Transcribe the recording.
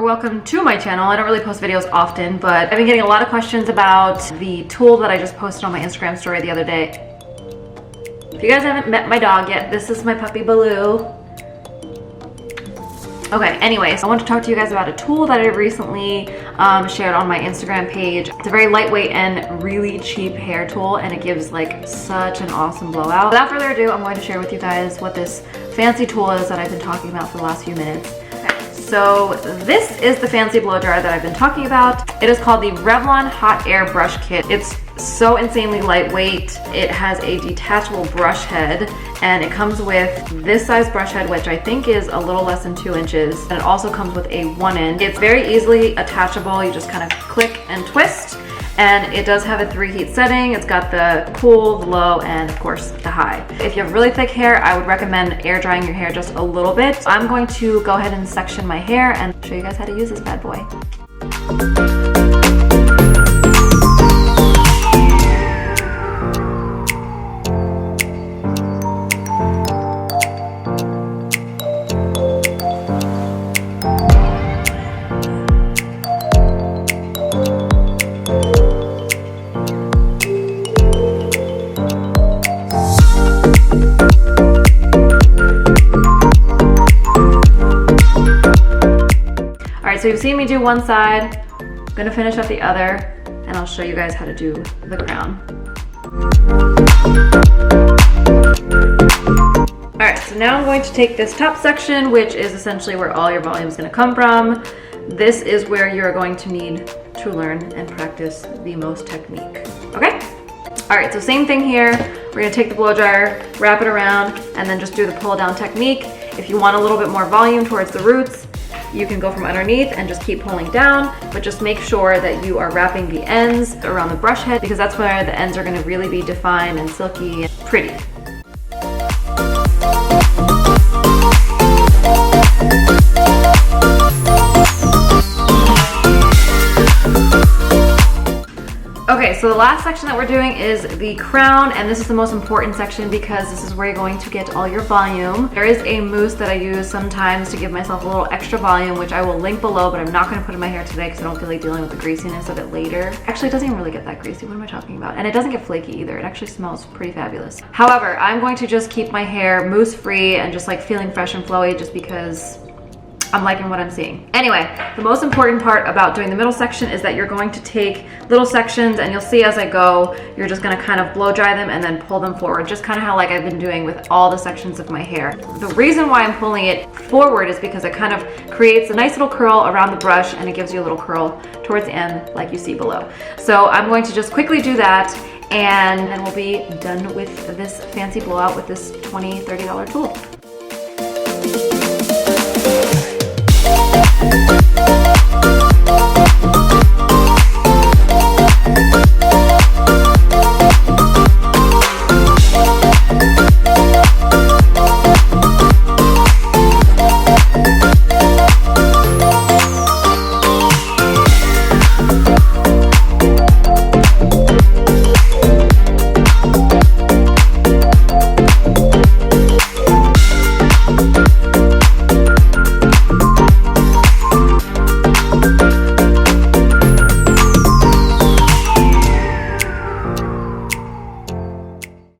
welcome to my channel. I don't really post videos often, but I've been getting a lot of questions about the tool that I just posted on my Instagram story the other day. If you guys haven't met my dog yet, this is my puppy Baloo. Okay, anyways, I want to talk to you guys about a tool that I recently shared on my Instagram page. It's a very lightweight and really cheap hair tool, and it gives like such an awesome blowout. Without further ado, I'm going to share with you guys what this fancy tool is that I've been talking about for the last few minutes. So this is the fancy blow dryer that I've been talking about. It is called the Revlon Hot Airbrush Kit. It's so insanely lightweight. It has a detachable brush head, and it comes with this size brush head, which I think is a little less than 2 inches. And it also comes with a 1 inch. It's very easily attachable. You just kind of click and twist. And it does have a 3 heat setting. It's got the cool, the low, and of course the high. If you have really thick hair, I would recommend air drying your hair just a little bit. I'm going to go ahead and section my hair and show you guys how to use this bad boy. So you've seen me do one side. I'm gonna finish up the other, and I'll show you guys how to do the crown. All right, so now I'm going to take this top section, which is essentially where all your volume is gonna come from. This is where you're going to need to learn and practice the most technique, okay? All right, so same thing here. We're gonna take the blow dryer, wrap it around, and then just do the pull down technique. If you want a little bit more volume towards the roots, you can go from underneath and just keep pulling down, but just make sure that you are wrapping the ends around the brush head, because that's where the ends are gonna really be defined and silky and pretty. Okay, so the last section that we're doing is the crown, and this is the most important section because this is where you're going to get all your volume. There is a mousse that I use sometimes to give myself a little extra volume, which I will link below, but I'm not going to put in my hair today because I don't feel like dealing with the greasiness of it later. Actually, it doesn't even really get that greasy. What am I talking about? And it doesn't get flaky either. It actually smells pretty fabulous. However, I'm going to just keep my hair mousse free and just like feeling fresh and flowy just because I'm liking what I'm seeing. Anyway, the most important part about doing the middle section is that you're going to take little sections, and you'll see as I go, you're just gonna kind of blow dry them and then pull them forward, just kind of how like I've been doing with all the sections of my hair. The reason why I'm pulling it forward is because it kind of creates a nice little curl around the brush, and it gives you a little curl towards the end like you see below. So I'm going to just quickly do that, and then we'll be done with this fancy blowout with this $20, $30 tool.